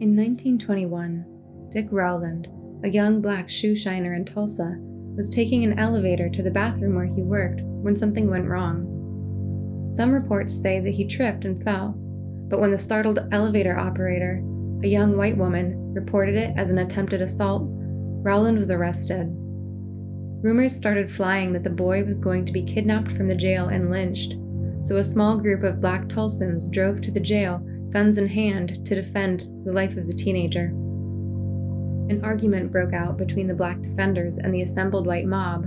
In 1921, Dick Rowland, a young black shoe shiner in Tulsa, was taking an elevator to the bathroom where he worked when something went wrong. Some reports say that he tripped and fell, but when the startled elevator operator, a young white woman, reported it as an attempted assault, Rowland was arrested. Rumors started flying that the boy was going to be kidnapped from the jail and lynched, so a small group of black Tulsans drove to the jail, guns in hand, to defend the life of the teenager. An argument broke out between the black defenders and the assembled white mob.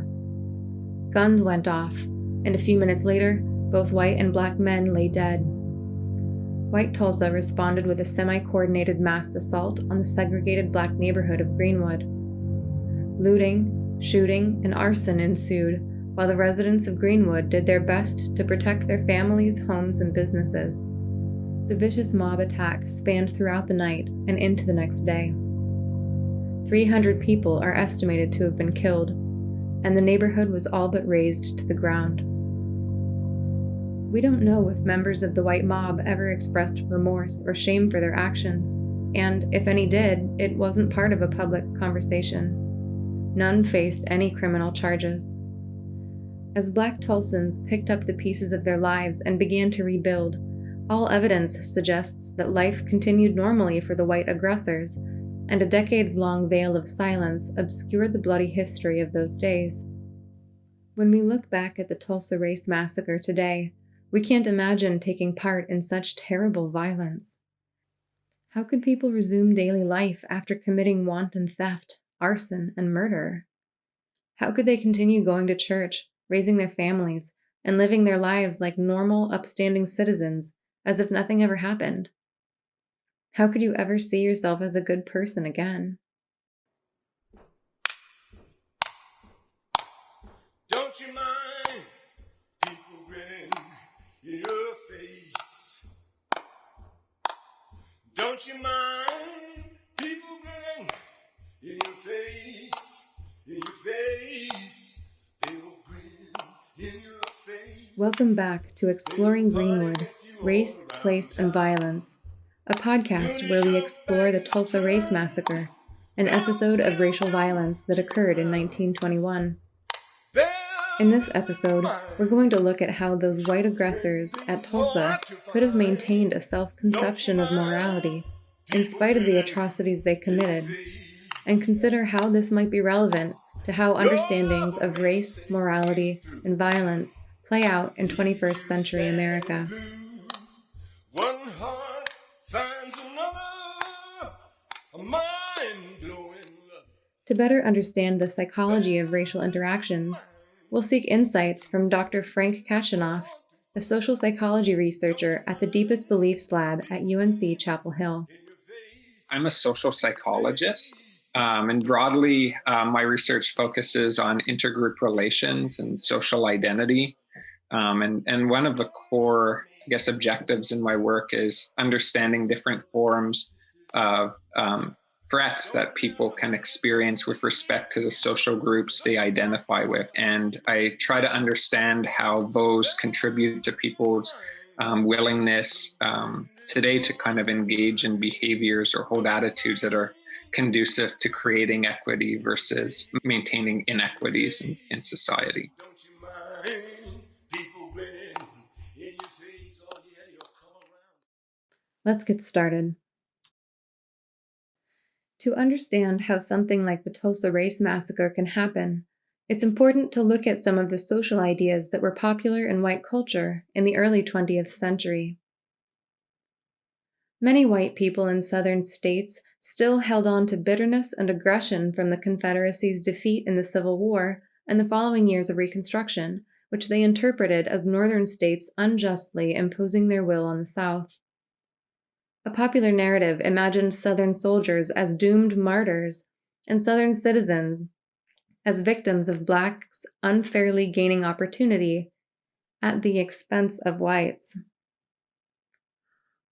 Guns went off, and a few minutes later, both white and black men lay dead. White Tulsa responded with a semi-coordinated mass assault on the segregated black neighborhood of Greenwood. Looting, shooting, and arson ensued, while the residents of Greenwood did their best to protect their families, homes, and businesses. The vicious mob attack spanned throughout the night and into the next day. 300 people are estimated to have been killed, and the neighborhood was all but razed to the ground. We don't know if members of the white mob ever expressed remorse or shame for their actions, and if any did, it wasn't part of a public conversation. None faced any criminal charges. As black Tulsans picked up the pieces of their lives and began to rebuild, all evidence suggests that life continued normally for the white aggressors, and a decades-long veil of silence obscured the bloody history of those days. When we look back at the Tulsa Race Massacre today, we can't imagine taking part in such terrible violence. How could people resume daily life after committing wanton theft, arson, and murder? How could they continue going to church, raising their families, and living their lives like normal, upstanding citizens, as if nothing ever happened? How could you ever see yourself as a good person again? Don't you mind people grinning in your face? Don't you mind people grinning in your face? In your face, they'll grin in your face. Welcome back to Exploring Greenwood, Race, Place, and Violence, a podcast where we explore the Tulsa Race Massacre, an episode of racial violence that occurred in 1921. In this episode, we're going to look at how those white aggressors at Tulsa could have maintained a self-conception of morality in spite of the atrocities they committed, and consider how this might be relevant to how understandings of race, morality, and violence play out in 21st century America. One heart finds another, a mind-blowing love. To better understand the psychology of racial interactions, we'll seek insights from Dr. Frank Kachanoff, a social psychology researcher at the Deepest Beliefs Lab at UNC Chapel Hill. I'm a social psychologist, and broadly, my research focuses on intergroup relations and social identity. And one of the core, objectives in my work is understanding different forms of threats that people can experience with respect to the social groups they identify with. And I try to understand how those contribute to people's willingness today to kind of engage in behaviors or hold attitudes that are conducive to creating equity versus maintaining inequities in society. Let's get started. To understand how something like the Tulsa Race Massacre can happen, it's important to look at some of the social ideas that were popular in white culture in the early 20th century. Many white people in southern states still held on to bitterness and aggression from the Confederacy's defeat in the Civil War and the following years of Reconstruction, which they interpreted as northern states unjustly imposing their will on the South. A popular narrative imagined Southern soldiers as doomed martyrs and Southern citizens as victims of blacks unfairly gaining opportunity at the expense of whites.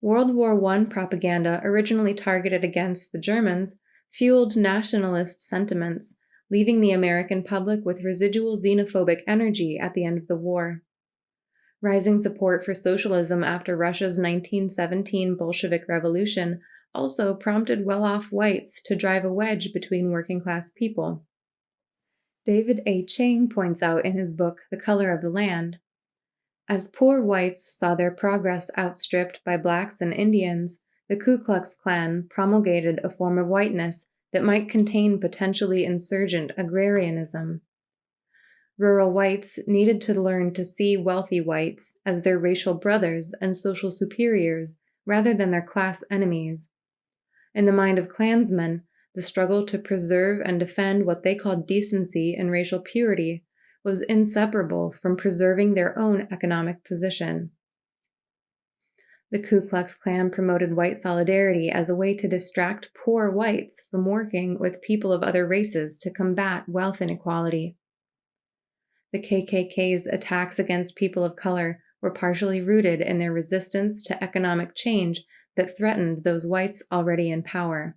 World War I propaganda, originally targeted against the Germans, fueled nationalist sentiments, leaving the American public with residual xenophobic energy at the end of the war. Rising support for socialism after Russia's 1917 Bolshevik Revolution also prompted well-off whites to drive a wedge between working-class people. David A. Chang points out in his book, The Color of the Land, as poor whites saw their progress outstripped by blacks and Indians, the Ku Klux Klan promulgated a form of whiteness that might contain potentially insurgent agrarianism. Rural whites needed to learn to see wealthy whites as their racial brothers and social superiors rather than their class enemies. In the mind of Klansmen, the struggle to preserve and defend what they called decency and racial purity was inseparable from preserving their own economic position. The Ku Klux Klan promoted white solidarity as a way to distract poor whites from working with people of other races to combat wealth inequality. The KKK's attacks against people of color were partially rooted in their resistance to economic change that threatened those whites already in power.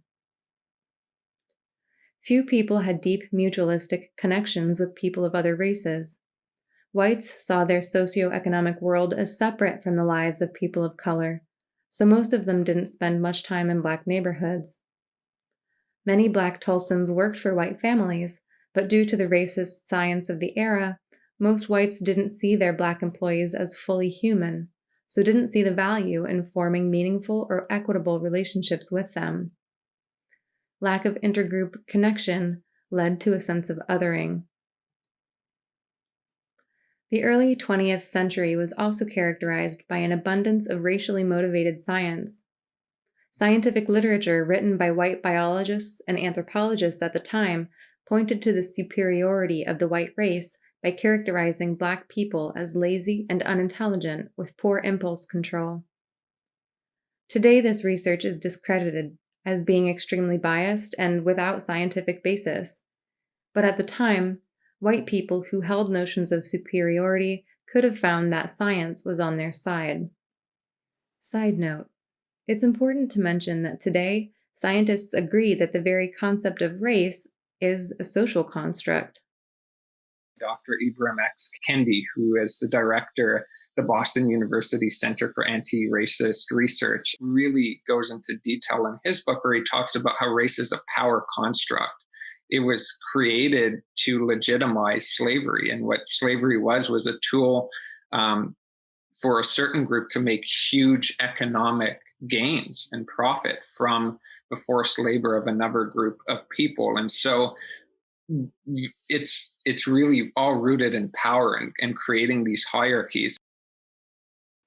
Few people had deep mutualistic connections with people of other races. Whites saw their socioeconomic world as separate from the lives of people of color, so most of them didn't spend much time in black neighborhoods. Many black Tulsans worked for white families, but due to the racist science of the era, most whites didn't see their black employees as fully human, so didn't see the value in forming meaningful or equitable relationships with them. Lack of intergroup connection led to a sense of othering. The early 20th century was also characterized by an abundance of racially motivated science. Scientific literature written by white biologists and anthropologists at the time pointed to the superiority of the white race by characterizing black people as lazy and unintelligent with poor impulse control. Today, this research is discredited as being extremely biased and without scientific basis. But at the time, white people who held notions of superiority could have found that science was on their side. Side note, it's important to mention that today, scientists agree that the very concept of race is a social construct. Dr. Ibram X. Kendi, who is the director of the Boston University Center for Anti-Racist Research, really goes into detail in his book where he talks about how race is a power construct. It was created to legitimize slavery, and what slavery was a tool for a certain group to make huge economic gains and profit from the forced labor of another group of people. And so it's really all rooted in power and creating these hierarchies.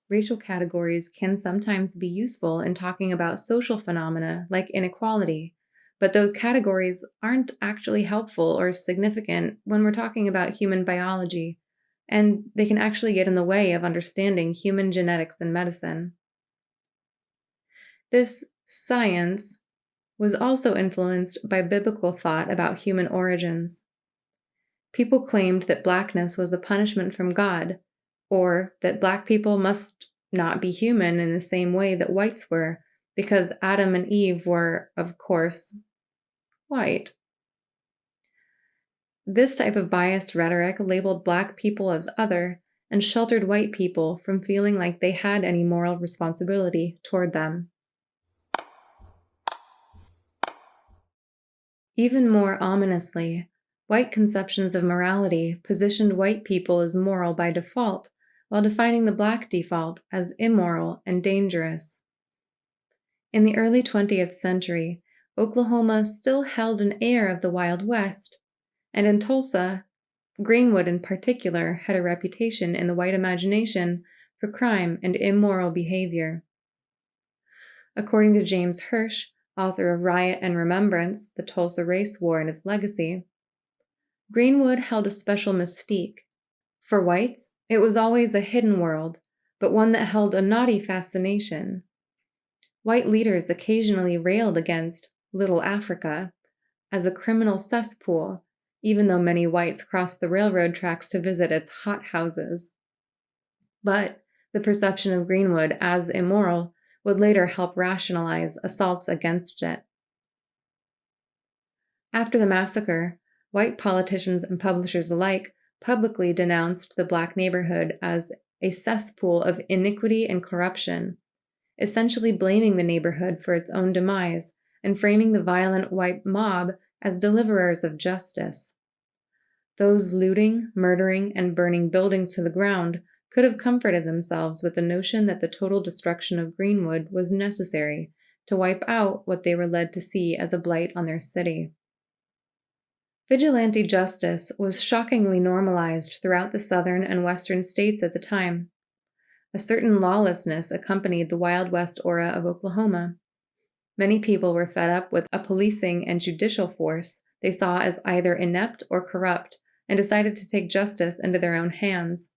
Racial categories can sometimes be useful in talking about social phenomena like inequality, but those categories aren't actually helpful or significant when we're talking about human biology, and they can actually get in the way of understanding human genetics and medicine. This science was also influenced by biblical thought about human origins. People claimed that blackness was a punishment from God, or that black people must not be human in the same way that whites were, because Adam and Eve were, of course, white. This type of biased rhetoric labeled black people as other and sheltered white people from feeling like they had any moral responsibility toward them. Even more ominously, white conceptions of morality positioned white people as moral by default, while defining the black default as immoral and dangerous. In the early 20th century, Oklahoma still held an air of the Wild West, and in Tulsa, Greenwood in particular had a reputation in the white imagination for crime and immoral behavior. According to James Hirsch, author of Riot and Remembrance, The Tulsa Race War and Its Legacy, Greenwood held a special mystique. For whites, it was always a hidden world, but one that held a naughty fascination. White leaders occasionally railed against Little Africa as a criminal cesspool, even though many whites crossed the railroad tracks to visit its hothouses. But the perception of Greenwood as immoral would later help rationalize assaults against it. After the massacre, white politicians and publishers alike publicly denounced the black neighborhood as a cesspool of iniquity and corruption, essentially blaming the neighborhood for its own demise and framing the violent white mob as deliverers of justice. Those looting, murdering, and burning buildings to the ground could have comforted themselves with the notion that the total destruction of Greenwood was necessary to wipe out what they were led to see as a blight on their city. Vigilante justice was shockingly normalized throughout the southern and western states at the time. A certain lawlessness accompanied the Wild West aura of Oklahoma. Many people were fed up with a policing and judicial force they saw as either inept or corrupt and decided to take justice into their own hands.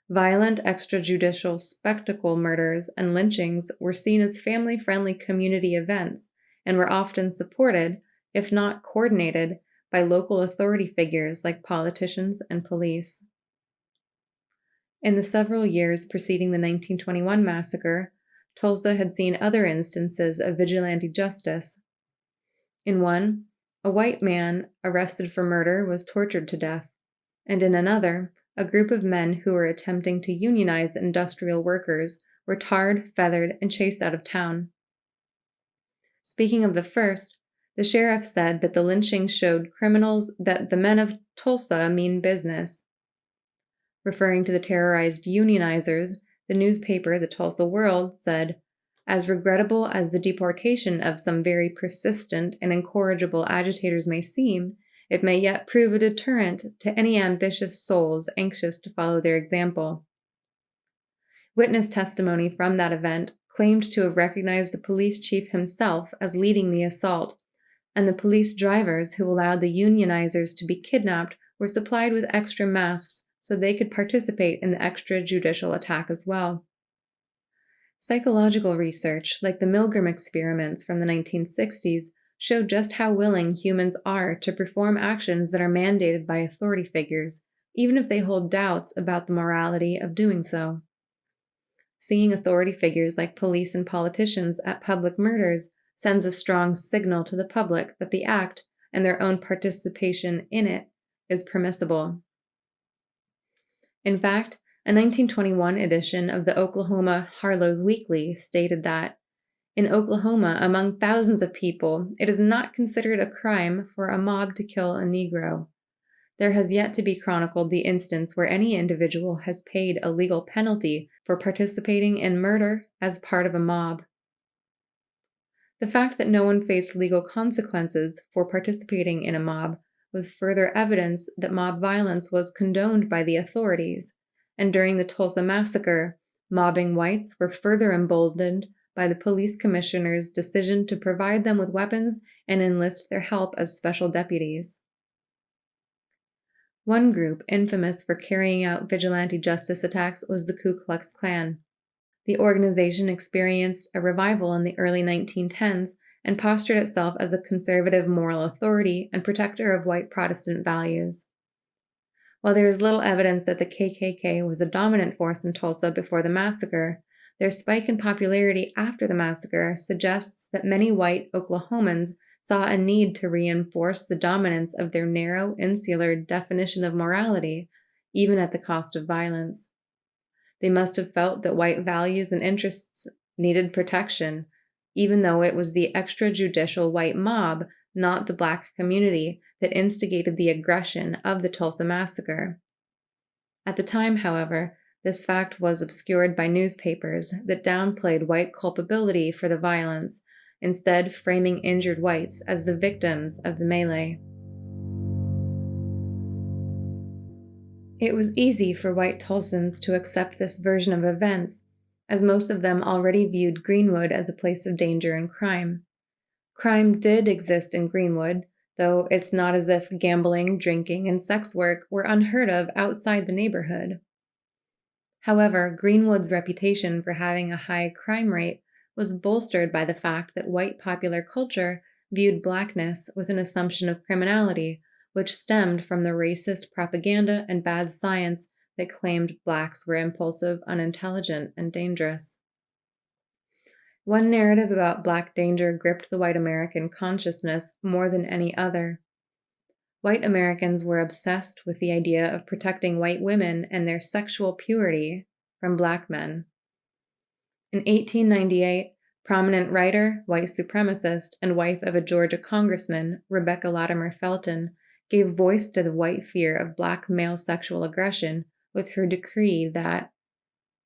Violent extrajudicial spectacle murders and lynchings were seen as family-friendly community events and were often supported, if not coordinated, by local authority figures like politicians and police. In the several years preceding the 1921 massacre, Tulsa had seen other instances of vigilante justice. In one, a white man arrested for murder was tortured to death, and in another, a group of men who were attempting to unionize industrial workers were tarred, feathered, and chased out of town. Speaking of the first, the sheriff said that the lynching showed criminals that the men of Tulsa mean business. Referring to the terrorized unionizers, the newspaper The Tulsa World said, "As regrettable as the deportation of some very persistent and incorrigible agitators may seem, it may yet prove a deterrent to any ambitious souls anxious to follow their example." Witness testimony from that event claimed to have recognized the police chief himself as leading the assault, and the police drivers who allowed the unionizers to be kidnapped were supplied with extra masks so they could participate in the extrajudicial attack as well. Psychological research, like the Milgram experiments from the 1960s, show just how willing humans are to perform actions that are mandated by authority figures, even if they hold doubts about the morality of doing so. Seeing authority figures like police and politicians at public murders sends a strong signal to the public that the act and their own participation in it is permissible. In fact, a 1921 edition of the Oklahoma Harlow's Weekly stated that, "In Oklahoma, among thousands of people, it is not considered a crime for a mob to kill a Negro. There has yet to be chronicled the instance where any individual has paid a legal penalty for participating in murder as part of a mob." The fact that no one faced legal consequences for participating in a mob was further evidence that mob violence was condoned by the authorities, and during the Tulsa Massacre, mobbing whites were further emboldened by the police commissioner's decision to provide them with weapons and enlist their help as special deputies. One group infamous for carrying out vigilante justice attacks was the Ku Klux Klan. The organization experienced a revival in the early 1910s and postured itself as a conservative moral authority and protector of white Protestant values. While there is little evidence that the KKK was a dominant force in Tulsa before the massacre, their spike in popularity after the massacre suggests that many white Oklahomans saw a need to reinforce the dominance of their narrow, insular definition of morality, even at the cost of violence. They must have felt that white values and interests needed protection, even though it was the extrajudicial white mob, not the Black community, that instigated the aggression of the Tulsa Massacre. At the time, however, this fact was obscured by newspapers that downplayed white culpability for the violence, instead framing injured whites as the victims of the melee. It was easy for white Tulsans to accept this version of events, as most of them already viewed Greenwood as a place of danger and crime. Crime did exist in Greenwood, though it's not as if gambling, drinking, and sex work were unheard of outside the neighborhood. However, Greenwood's reputation for having a high crime rate was bolstered by the fact that white popular culture viewed Blackness with an assumption of criminality, which stemmed from the racist propaganda and bad science that claimed Blacks were impulsive, unintelligent, and dangerous. One narrative about Black danger gripped the white American consciousness more than any other. White Americans were obsessed with the idea of protecting white women and their sexual purity from Black men. In 1898, prominent writer, white supremacist, and wife of a Georgia congressman, Rebecca Latimer Felton, gave voice to the white fear of black male sexual aggression with her decree that,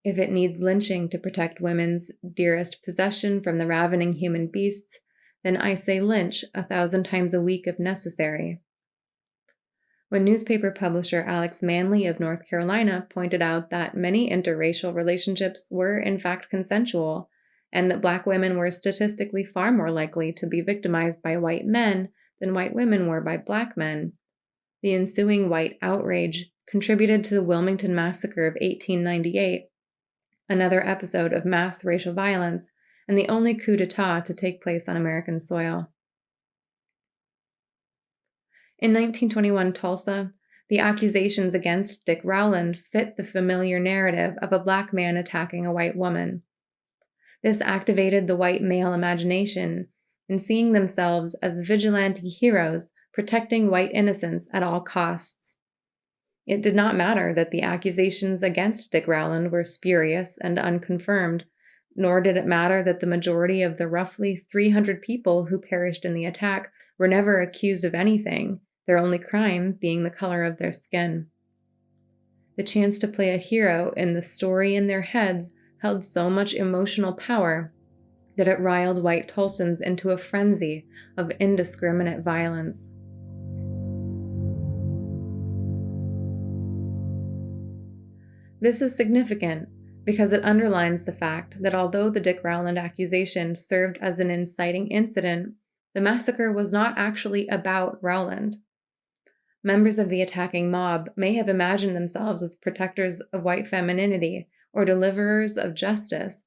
if it needs lynching to protect women's dearest possession from the ravening human beasts, then I say lynch 1,000 times a week if necessary. When newspaper publisher Alex Manley of North Carolina pointed out that many interracial relationships were in fact consensual, and that black women were statistically far more likely to be victimized by white men than white women were by black men, the ensuing white outrage contributed to the Wilmington Massacre of 1898, another episode of mass racial violence, and the only coup d'etat to take place on American soil. In 1921 Tulsa, the accusations against Dick Rowland fit the familiar narrative of a black man attacking a white woman. This activated the white male imagination in seeing themselves as vigilante heroes protecting white innocence at all costs. It did not matter that the accusations against Dick Rowland were spurious and unconfirmed, nor did it matter that the majority of the roughly 300 people who perished in the attack were never accused of anything, their only crime being the color of their skin. The chance to play a hero in the story in their heads held so much emotional power that it riled white Tulsans into a frenzy of indiscriminate violence. This is significant because it underlines the fact that although the Dick Rowland accusation served as an inciting incident, the massacre was not actually about Rowland. Members of the attacking mob may have imagined themselves as protectors of white femininity or deliverers of justice,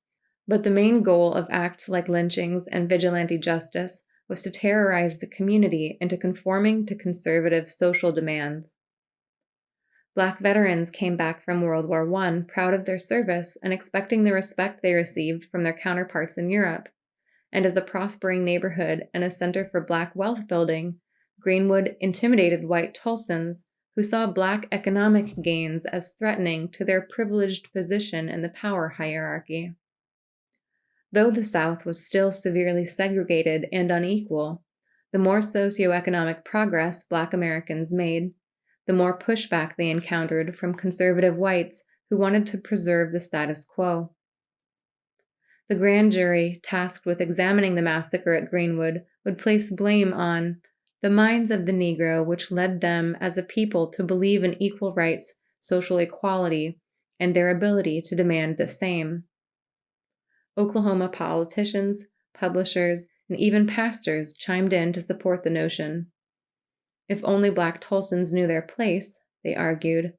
but the main goal of acts like lynchings and vigilante justice was to terrorize the community into conforming to conservative social demands. Black veterans came back from World War I proud of their service and expecting the respect they received from their counterparts in Europe. And as a prospering neighborhood and a center for Black wealth building, Greenwood intimidated white Tulsans who saw Black economic gains as threatening to their privileged position in the power hierarchy. Though the South was still severely segregated and unequal, the more socioeconomic progress Black Americans made, the more pushback they encountered from conservative whites who wanted to preserve the status quo. The grand jury tasked with examining the massacre at Greenwood would place blame on the minds of the Negro, which led them as a people to believe in equal rights, social equality, and their ability to demand the same. Oklahoma politicians, publishers, and even pastors chimed in to support the notion. If only Black Tulsans knew their place, they argued,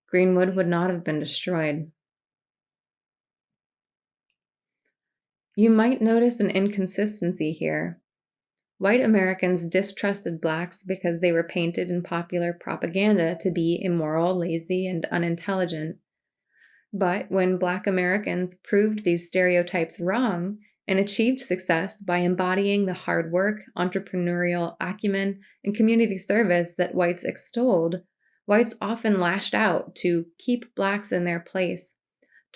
Greenwood would not have been destroyed. You might notice an inconsistency here. White Americans distrusted Blacks because they were painted in popular propaganda to be immoral, lazy, and unintelligent. But when Black Americans proved these stereotypes wrong and achieved success by embodying the hard work, entrepreneurial acumen, and community service that whites extolled, whites often lashed out to keep Blacks in their place,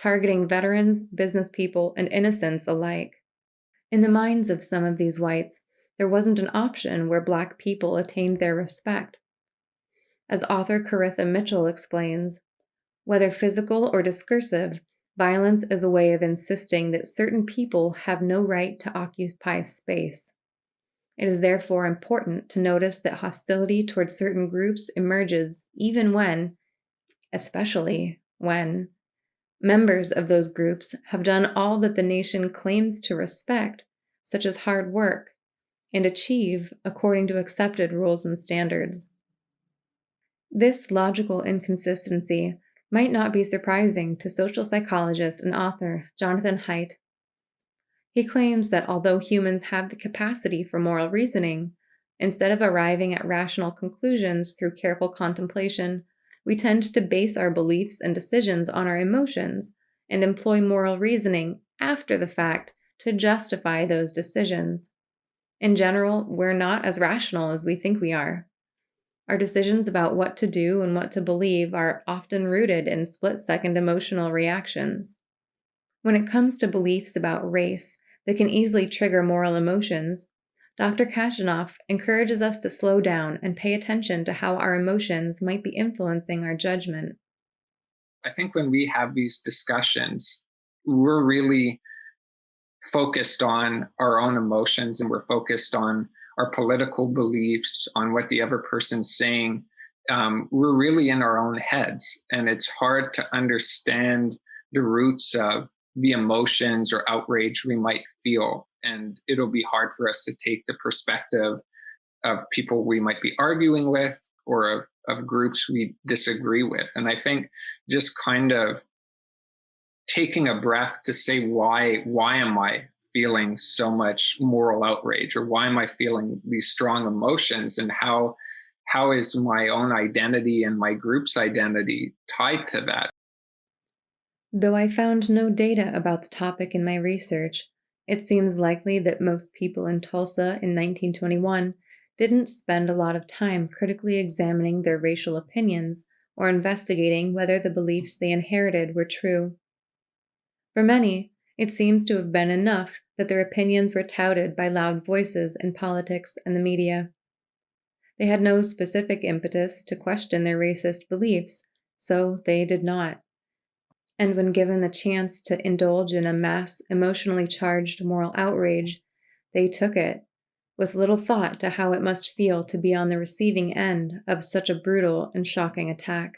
targeting veterans, business people, and innocents alike. In the minds of some of these whites, there wasn't an option where Black people attained their respect. As author Caritha Mitchell explains, whether physical or discursive, violence is a way of insisting that certain people have no right to occupy space. It is therefore important to notice that hostility towards certain groups emerges even when, especially when, members of those groups have done all that the nation claims to respect, such as hard work, and achieve according to accepted rules and standards. This logical inconsistency might not be surprising to social psychologist and author Jonathan Haidt. He claims that although humans have the capacity for moral reasoning, instead of arriving at rational conclusions through careful contemplation, we tend to base our beliefs and decisions on our emotions and employ moral reasoning after the fact to justify those decisions. In general, we're not as rational as we think we are. Our decisions about what to do and what to believe are often rooted in split-second emotional reactions. When it comes to beliefs about race that can easily trigger moral emotions, Dr. Kachanoff encourages us to slow down and pay attention to how our emotions might be influencing our judgment. I think when we have these discussions, we're really focused on our own emotions and we're focused on our political beliefs, on what the other person's saying. We're really in our own heads, and it's hard to understand the roots of the emotions or outrage we might feel. And it'll be hard for us to take the perspective of people we might be arguing with or of groups we disagree with. And I think just kind of taking a breath to say, why am I feeling so much moral outrage, or why am I feeling these strong emotions, and how is my own identity and my group's identity tied to that? Though I found no data about the topic in my research, it seems likely that most people in Tulsa in 1921 didn't spend a lot of time critically examining their racial opinions or investigating whether the beliefs they inherited were true. For many, it seems to have been enough that their opinions were touted by loud voices in politics and the media. They had no specific impetus to question their racist beliefs, so they did not. And when given the chance to indulge in a mass, emotionally charged moral outrage, they took it, with little thought to how it must feel to be on the receiving end of such a brutal and shocking attack.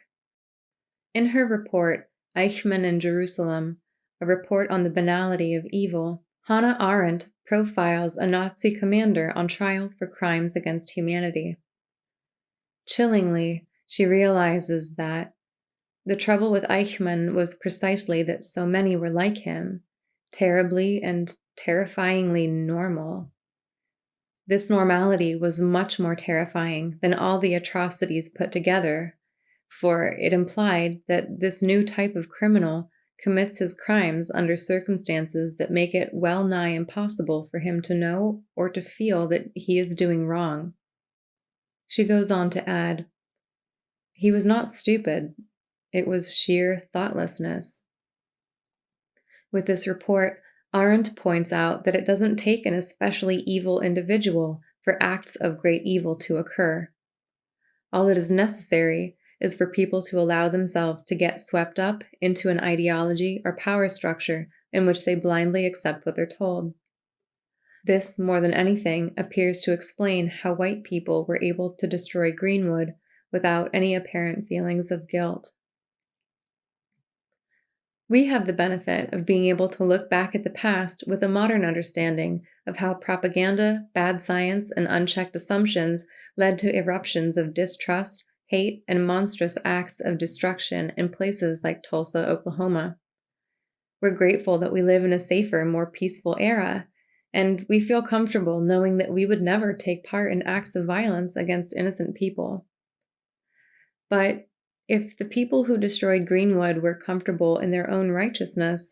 In her report, Eichmann in Jerusalem, a report on the banality of evil, Hannah Arendt profiles a Nazi commander on trial for crimes against humanity. Chillingly, she realizes that the trouble with Eichmann was precisely that so many were like him, terribly and terrifyingly normal. This normality was much more terrifying than all the atrocities put together, for it implied that this new type of criminal commits his crimes under circumstances that make it well nigh impossible for him to know or to feel that he is doing wrong. She goes on to add, "He was not stupid, it was sheer thoughtlessness." With this report, Arendt points out that it doesn't take an especially evil individual for acts of great evil to occur. All that is necessary is for people to allow themselves to get swept up into an ideology or power structure in which they blindly accept what they're told. This, more than anything, appears to explain how white people were able to destroy Greenwood without any apparent feelings of guilt. We have the benefit of being able to look back at the past with a modern understanding of how propaganda, bad science, and unchecked assumptions led to eruptions of distrust, hate, and monstrous acts of destruction in places like Tulsa, Oklahoma. We're grateful that we live in a safer, more peaceful era, and we feel comfortable knowing that we would never take part in acts of violence against innocent people. But if the people who destroyed Greenwood were comfortable in their own righteousness,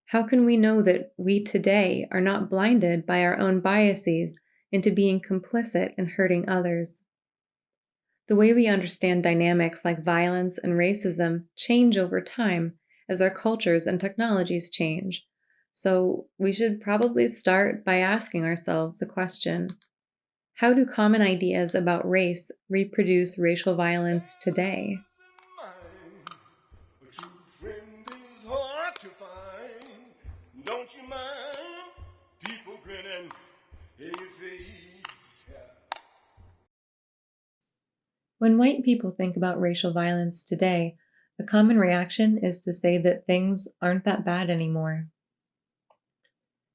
how can we know that we today are not blinded by our own biases into being complicit in hurting others? The way we understand dynamics like violence and racism change over time as our cultures and technologies change. So we should probably start by asking ourselves the question, how do common ideas about race reproduce racial violence today? A true friend is hard to find. Don't you mind people grinning in your face? When white people think about racial violence today, a common reaction is to say that things aren't that bad anymore.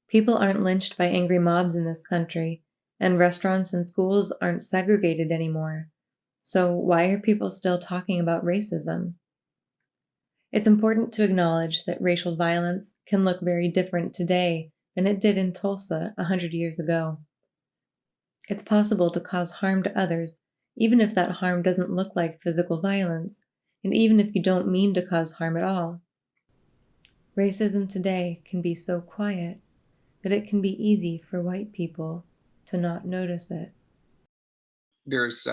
People aren't lynched by angry mobs in this country, and restaurants and schools aren't segregated anymore. So why are people still talking about racism? It's important to acknowledge that racial violence can look very different today than it did in Tulsa 100 years ago. It's possible to cause harm to others, even if that harm doesn't look like physical violence, and even if you don't mean to cause harm at all. Racism today can be so quiet that it can be easy for white people to not notice it. There's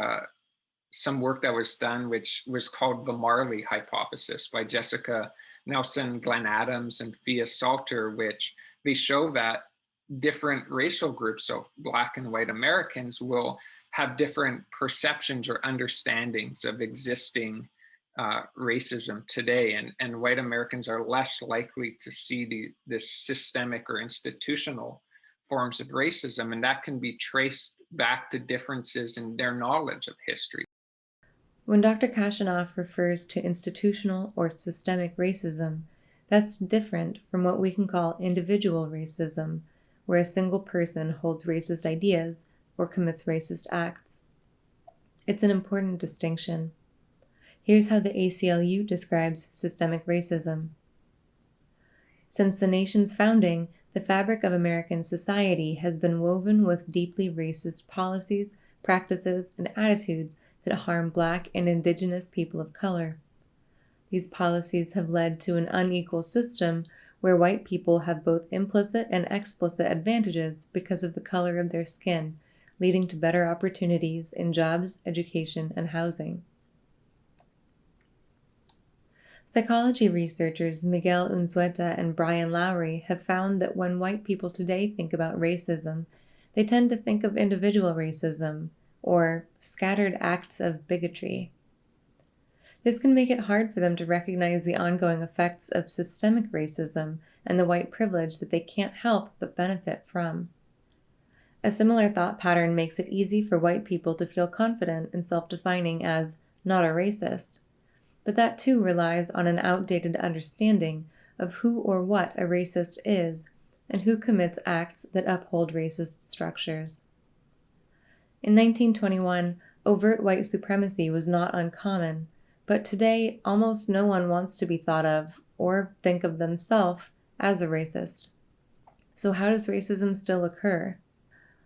some work that was done, which was called the Marley hypothesis by Jessica Nelson, Glenn Adams, and Fia Salter, which they show that different racial groups, so Black and white Americans, will have different perceptions or understandings of existing racism today. And white Americans are less likely to see this systemic or institutional forms of racism, and that can be traced back to differences in their knowledge of history. When Dr. Kachanoff refers to institutional or systemic racism, that's different from what we can call individual racism, where a single person holds racist ideas or commits racist acts. It's an important distinction. Here's how the ACLU describes systemic racism. Since the nation's founding, the fabric of American society has been woven with deeply racist policies, practices, and attitudes that harm Black and Indigenous people of color. These policies have led to an unequal system where white people have both implicit and explicit advantages because of the color of their skin, leading to better opportunities in jobs, education, and housing. Psychology researchers Miguel Unzueta and Brian Lowry have found that when white people today think about racism, they tend to think of individual racism, or scattered acts of bigotry. This can make it hard for them to recognize the ongoing effects of systemic racism and the white privilege that they can't help but benefit from. A similar thought pattern makes it easy for white people to feel confident in self-defining as not a racist, but that too relies on an outdated understanding of who or what a racist is and who commits acts that uphold racist structures. In 1921, overt white supremacy was not uncommon, but today almost no one wants to be thought of or think of themselves as a racist. So how does racism still occur?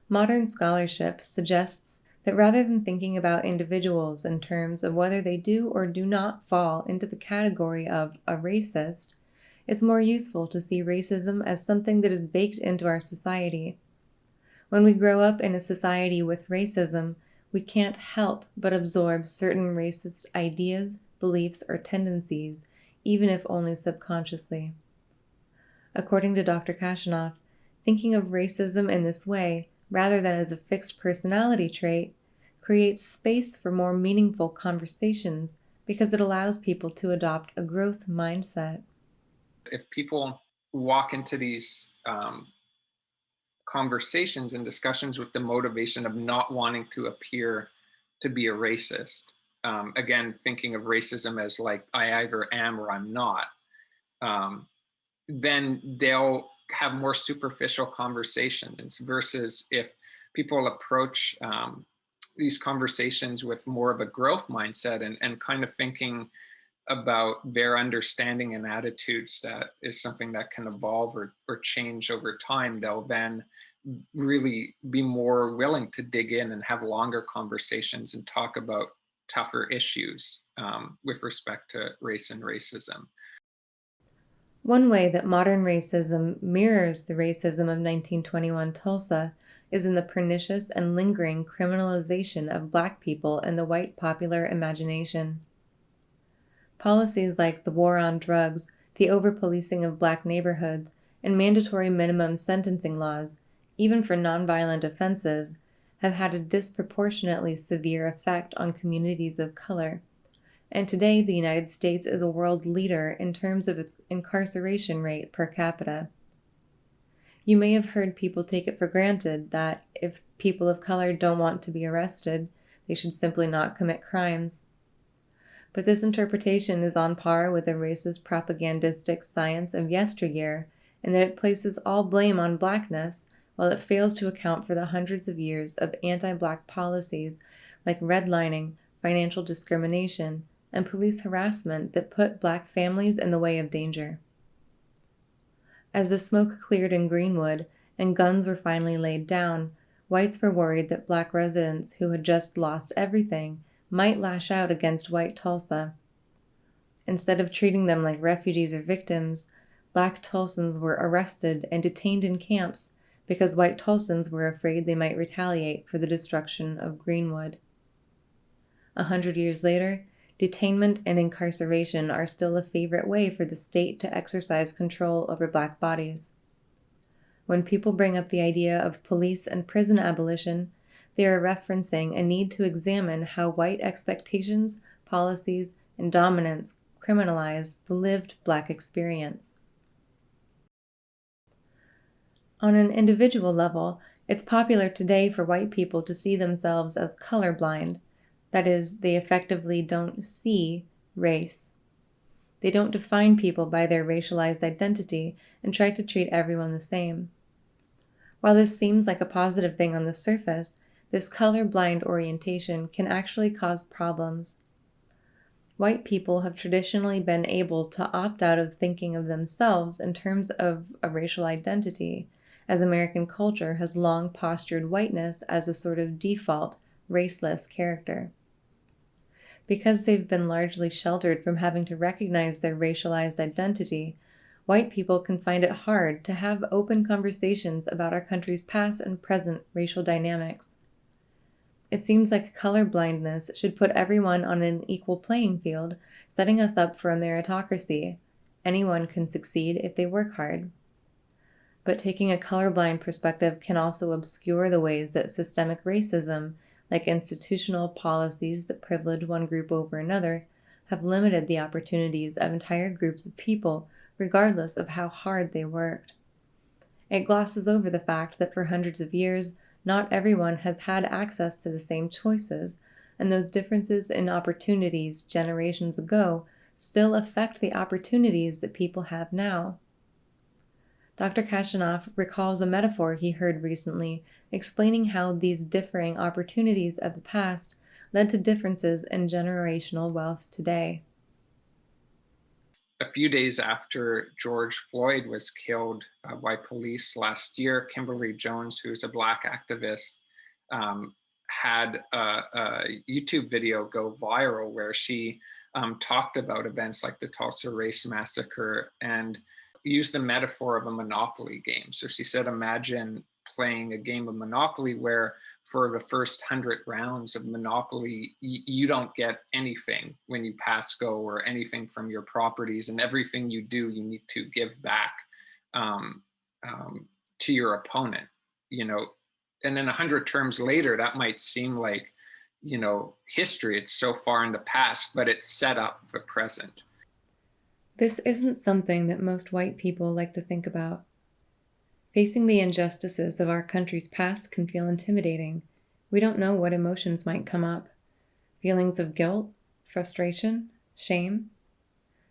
Modern scholarship suggests that rather than thinking about individuals in terms of whether they do or do not fall into the category of a racist, it's more useful to see racism as something that is baked into our society. When we grow up in a society with racism, we can't help but absorb certain racist ideas, beliefs, or tendencies, even if only subconsciously. According to Dr. Kachanoff, thinking of racism in this way, rather than as a fixed personality trait, creates space for more meaningful conversations because it allows people to adopt a growth mindset. If people walk into these conversations and discussions with the motivation of not wanting to appear to be a racist, again, thinking of racism as like I either am or I'm not, then they'll have more superficial conversations versus if people approach these conversations with more of a growth mindset and kind of thinking about their understanding and attitudes that is something that can evolve or change over time, they'll then really be more willing to dig in and have longer conversations and talk about tougher issues with respect to race and racism. One way that modern racism mirrors the racism of 1921 Tulsa is in the pernicious and lingering criminalization of Black people in the white popular imagination. Policies like the war on drugs, the over-policing of Black neighborhoods, and mandatory minimum sentencing laws, even for nonviolent offenses, have had a disproportionately severe effect on communities of color. And today, the United States is a world leader in terms of its incarceration rate per capita. You may have heard people take it for granted that if people of color don't want to be arrested, they should simply not commit crimes. But this interpretation is on par with the racist propagandistic science of yesteryear, in that it places all blame on Blackness, while it fails to account for the hundreds of years of anti-Black policies like redlining, financial discrimination, and police harassment that put Black families in the way of danger. As the smoke cleared in Greenwood and guns were finally laid down, whites were worried that Black residents who had just lost everything might lash out against white Tulsa. Instead of treating them like refugees or victims, Black Tulsans were arrested and detained in camps because white Tulsans were afraid they might retaliate for the destruction of Greenwood. 100 years later, detainment and incarceration are still a favorite way for the state to exercise control over Black bodies. When people bring up the idea of police and prison abolition, they are referencing a need to examine how white expectations, policies, and dominance criminalize the lived Black experience. On an individual level, it's popular today for white people to see themselves as colorblind. That is, they effectively don't see race. They don't define people by their racialized identity and try to treat everyone the same. While this seems like a positive thing on the surface, this colorblind orientation can actually cause problems. White people have traditionally been able to opt out of thinking of themselves in terms of a racial identity, as American culture has long postured whiteness as a sort of default, raceless character. Because they've been largely sheltered from having to recognize their racialized identity, white people can find it hard to have open conversations about our country's past and present racial dynamics. It seems like colorblindness should put everyone on an equal playing field, setting us up for a meritocracy. Anyone can succeed if they work hard. But taking a colorblind perspective can also obscure the ways that systemic racism, like institutional policies that privilege one group over another, have limited the opportunities of entire groups of people, regardless of how hard they worked. It glosses over the fact that for hundreds of years, not everyone has had access to the same choices, and those differences in opportunities generations ago still affect the opportunities that people have now. Dr. Kachanoff recalls a metaphor he heard recently explaining how these differing opportunities of the past led to differences in generational wealth today. A few days after George Floyd was killed by police last year, Kimberly Jones, who's a Black activist, had a YouTube video go viral where she talked about events like the Tulsa Massacre and used the metaphor of a Monopoly game. So she said, imagine playing a game of Monopoly where for the first 100 rounds of Monopoly, you don't get anything when you pass go or anything from your properties, and everything you do, you need to give back to your opponent, and then 100 terms later, that might seem like, history. It's so far in the past, but it's set up for present. This isn't something that most white people like to think about. Facing the injustices of our country's past can feel intimidating. We don't know what emotions might come up. Feelings of guilt, frustration, shame.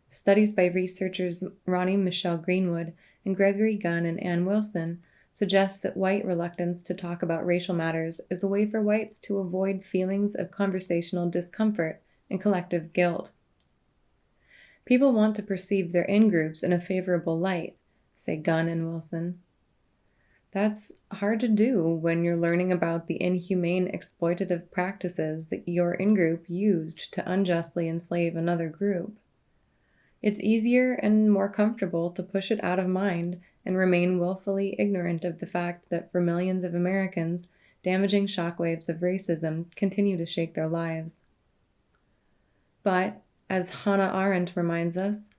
Studies by researchers Ronnie Michelle Greenwood and Gregory Gunn and Ann Wilson suggest that white reluctance to talk about racial matters is a way for whites to avoid feelings of conversational discomfort and collective guilt. People want to perceive their in-groups in a favorable light, say Gunn and Wilson. That's hard to do when you're learning about the inhumane exploitative practices that your in-group used to unjustly enslave another group. It's easier and more comfortable to push it out of mind and remain willfully ignorant of the fact that for millions of Americans, damaging shockwaves of racism continue to shake their lives. But, as Hannah Arendt reminds us,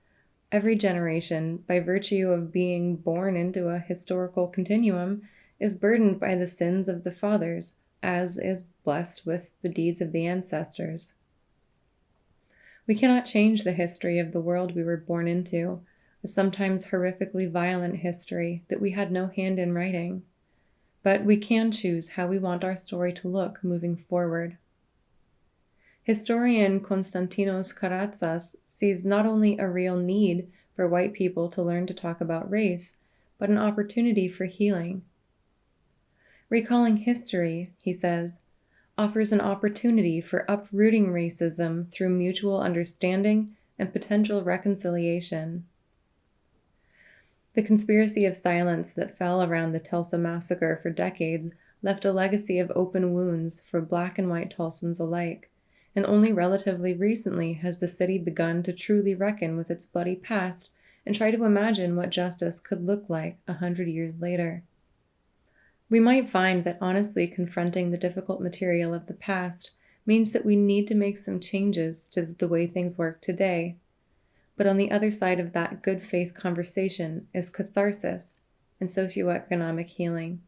every generation, by virtue of being born into a historical continuum, is burdened by the sins of the fathers, as is blessed with the deeds of the ancestors. We cannot change the history of the world we were born into, a sometimes horrifically violent history that we had no hand in writing. But we can choose how we want our story to look moving forward. Historian Konstantinos Karatsas sees not only a real need for white people to learn to talk about race, but an opportunity for healing. Recalling history, he says, offers an opportunity for uprooting racism through mutual understanding and potential reconciliation. The conspiracy of silence that fell around the Tulsa Massacre for decades left a legacy of open wounds for Black and white Tulsans alike, and only relatively recently has the city begun to truly reckon with its bloody past and try to imagine what justice could look like 100 years later. We might find that honestly confronting the difficult material of the past means that we need to make some changes to the way things work today. But on the other side of that good faith conversation is catharsis and socioeconomic healing.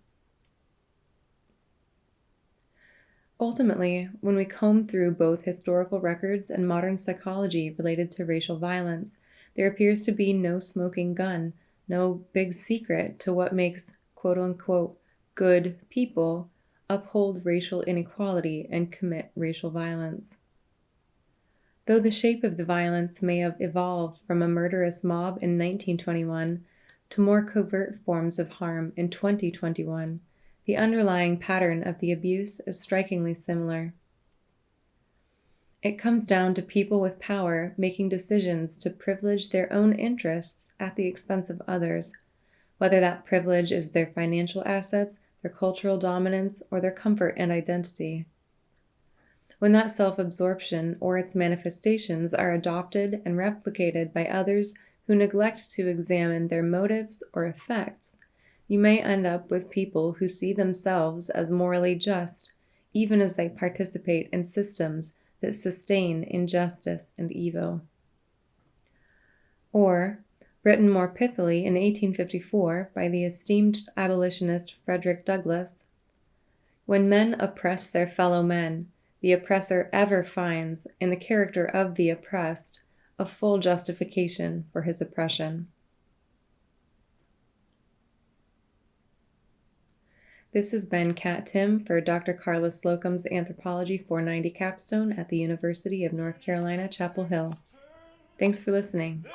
Ultimately, when we comb through both historical records and modern psychology related to racial violence, there appears to be no smoking gun, no big secret to what makes quote-unquote good people uphold racial inequality and commit racial violence. Though the shape of the violence may have evolved from a murderous mob in 1921 to more covert forms of harm in 2021, the underlying pattern of the abuse is strikingly similar. It comes down to people with power making decisions to privilege their own interests at the expense of others, whether that privilege is their financial assets, their cultural dominance, or their comfort and identity. When that self-absorption or its manifestations are adopted and replicated by others who neglect to examine their motives or effects, you may end up with people who see themselves as morally just, even as they participate in systems that sustain injustice and evil. Or, written more pithily in 1854 by the esteemed abolitionist Frederick Douglass, when men oppress their fellow men, the oppressor ever finds, in the character of the oppressed, a full justification for his oppression. This has been Kat Tim for Dr. Carla Slocum's Anthropology 490 capstone at the University of North Carolina, Chapel Hill. Thanks for listening.